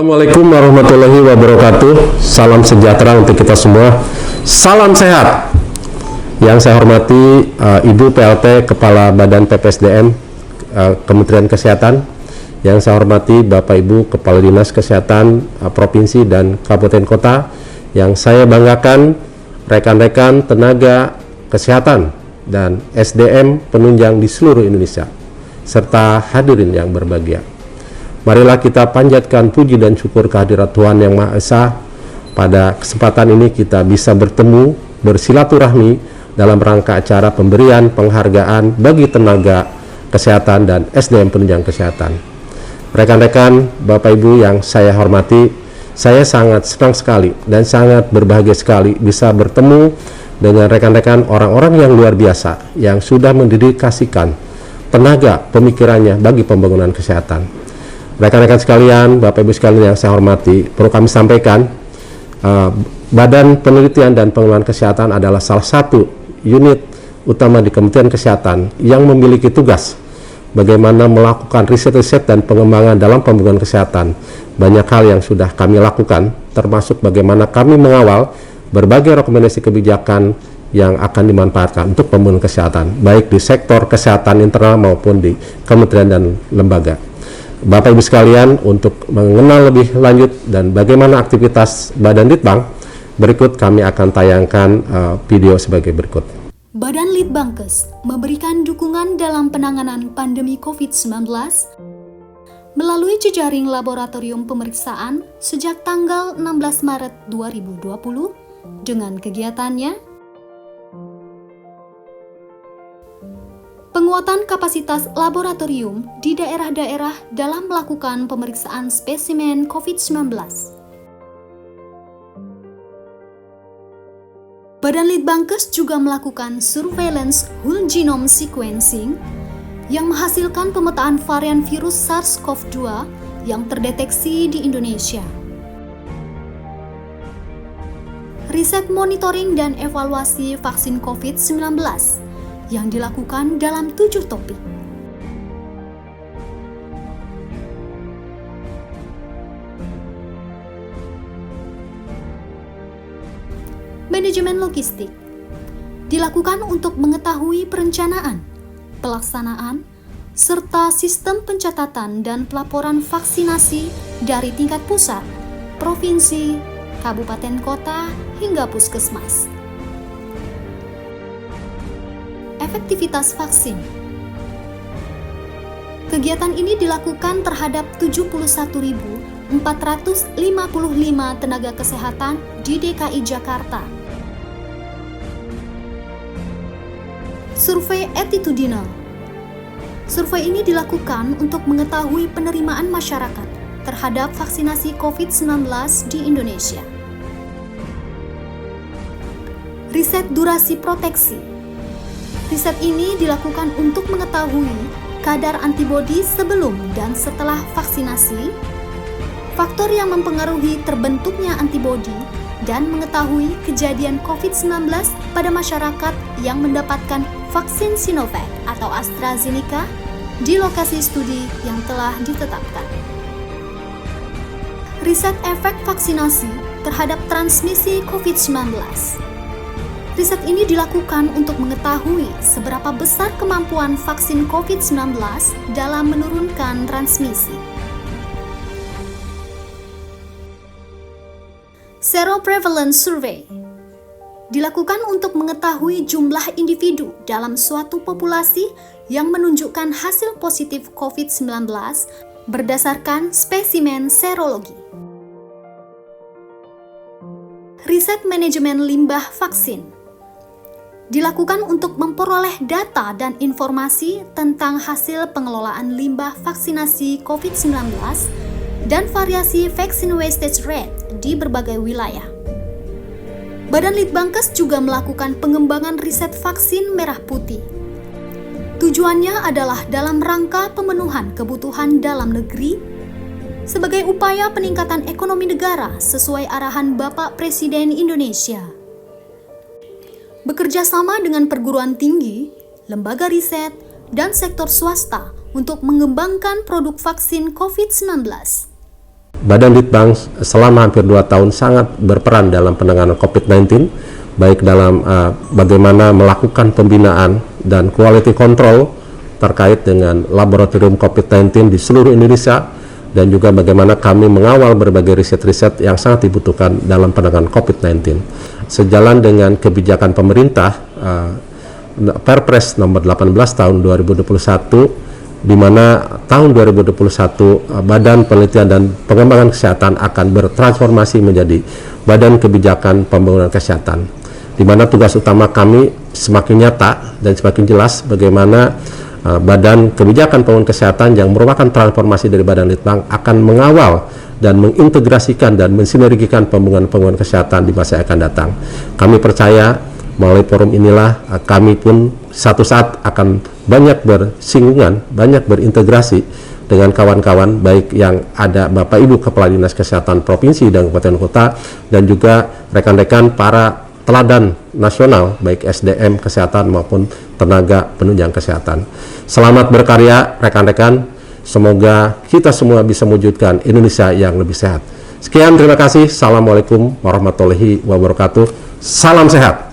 Assalamualaikum warahmatullahi wabarakatuh. Salam sejahtera untuk kita semua. Salam sehat. Yang saya hormati Ibu PLT Kepala Badan PPSDM Kementerian Kesehatan. Yang saya hormati Bapak Ibu Kepala Dinas Kesehatan Provinsi dan Kabupaten Kota. Yang saya banggakan rekan-rekan tenaga kesehatan dan SDM penunjang di seluruh Indonesia, serta hadirin yang berbahagia. Marilah kita panjatkan puji dan syukur kehadirat Tuhan Yang Maha Esa. Pada kesempatan ini kita bisa bertemu, bersilaturahmi dalam rangka acara pemberian penghargaan bagi tenaga kesehatan dan SDM penunjang kesehatan. Rekan-rekan, Bapak Ibu yang saya hormati, saya sangat senang sekali dan sangat berbahagia sekali bisa bertemu dengan rekan-rekan orang-orang yang luar biasa yang sudah mendedikasikan tenaga pemikirannya bagi pembangunan kesehatan. Rekan-rekan sekalian, Bapak Ibu sekalian yang saya hormati, perlu kami sampaikan, Badan Penelitian dan Pengembangan Kesehatan adalah salah satu unit utama di Kementerian Kesehatan yang memiliki tugas bagaimana melakukan riset-riset dan pengembangan dalam pembangunan kesehatan. Banyak hal yang sudah kami lakukan, termasuk bagaimana kami mengawal berbagai rekomendasi kebijakan yang akan dimanfaatkan untuk pembangunan kesehatan, baik di sektor kesehatan internal maupun di kementerian dan lembaga. Bapak Ibu sekalian, untuk mengenal lebih lanjut dan bagaimana aktivitas Badan Litbang, berikut kami akan tayangkan video sebagai berikut. Badan Litbangkes memberikan dukungan dalam penanganan pandemi COVID-19 melalui jejaring laboratorium pemeriksaan sejak tanggal 16 Maret 2020 dengan kegiatannya penguatan kapasitas laboratorium di daerah-daerah dalam melakukan pemeriksaan spesimen COVID-19. Badan Litbangkes juga melakukan surveillance whole genome sequencing yang menghasilkan pemetaan varian virus SARS-CoV-2 yang terdeteksi di Indonesia. Riset monitoring dan evaluasi vaksin COVID-19 yang dilakukan dalam 7 topik. Manajemen logistik dilakukan untuk mengetahui perencanaan, pelaksanaan, serta sistem pencatatan dan pelaporan vaksinasi dari tingkat pusat, provinsi, kabupaten kota, hingga puskesmas. Efektivitas vaksin. Kegiatan ini dilakukan terhadap 71.455 tenaga kesehatan di DKI Jakarta. Survei attitudinal. Survei ini dilakukan untuk mengetahui penerimaan masyarakat terhadap vaksinasi COVID-19 di Indonesia. Riset durasi proteksi. Riset ini dilakukan untuk mengetahui kadar antibodi sebelum dan setelah vaksinasi, faktor yang mempengaruhi terbentuknya antibodi, dan mengetahui kejadian COVID-19 pada masyarakat yang mendapatkan vaksin Sinovac atau AstraZeneca di lokasi studi yang telah ditetapkan. Riset efek vaksinasi terhadap transmisi COVID-19. Riset ini dilakukan untuk mengetahui seberapa besar kemampuan vaksin COVID-19 dalam menurunkan transmisi. Seroprevalence Survey dilakukan untuk mengetahui jumlah individu dalam suatu populasi yang menunjukkan hasil positif COVID-19 berdasarkan spesimen serologi. Riset manajemen limbah vaksin dilakukan untuk memperoleh data dan informasi tentang hasil pengelolaan limbah vaksinasi COVID-19 dan variasi vaksin wastage rate di berbagai wilayah. Badan Litbangkes juga melakukan pengembangan riset vaksin merah putih. Tujuannya adalah dalam rangka pemenuhan kebutuhan dalam negeri sebagai upaya peningkatan ekonomi negara sesuai arahan Bapak Presiden Indonesia. Bekerja sama dengan perguruan tinggi, lembaga riset, dan sektor swasta untuk mengembangkan produk vaksin COVID-19. Badan Litbang selama hampir 2 tahun sangat berperan dalam penanganan COVID-19, baik dalam bagaimana melakukan pembinaan dan quality control terkait dengan laboratorium COVID-19 di seluruh Indonesia, dan juga bagaimana kami mengawal berbagai riset-riset yang sangat dibutuhkan dalam penanganan COVID-19. Sejalan dengan kebijakan pemerintah, Perpres nomor 18 tahun 2021, di mana tahun 2021 Badan Penelitian dan Pengembangan Kesehatan akan bertransformasi menjadi Badan Kebijakan Pembangunan Kesehatan, di mana tugas utama kami semakin nyata dan semakin jelas bagaimana Badan Kebijakan Pembangunan Kesehatan yang merupakan transformasi dari Badan Litbang akan mengawal dan mengintegrasikan dan mensinergikan pembangunan kesehatan di masa yang akan datang. Kami percaya melalui forum inilah kami pun satu saat akan banyak bersinggungan, banyak berintegrasi dengan kawan-kawan baik yang ada Bapak Ibu Kepala Dinas Kesehatan Provinsi dan Kabupaten Kota, dan juga rekan-rekan para teladan nasional baik SDM kesehatan maupun tenaga penunjang kesehatan. Selamat berkarya rekan-rekan, semoga kita semua bisa mewujudkan Indonesia yang lebih sehat. Sekian, terima kasih. Assalamualaikum warahmatullahi wabarakatuh. Salam sehat.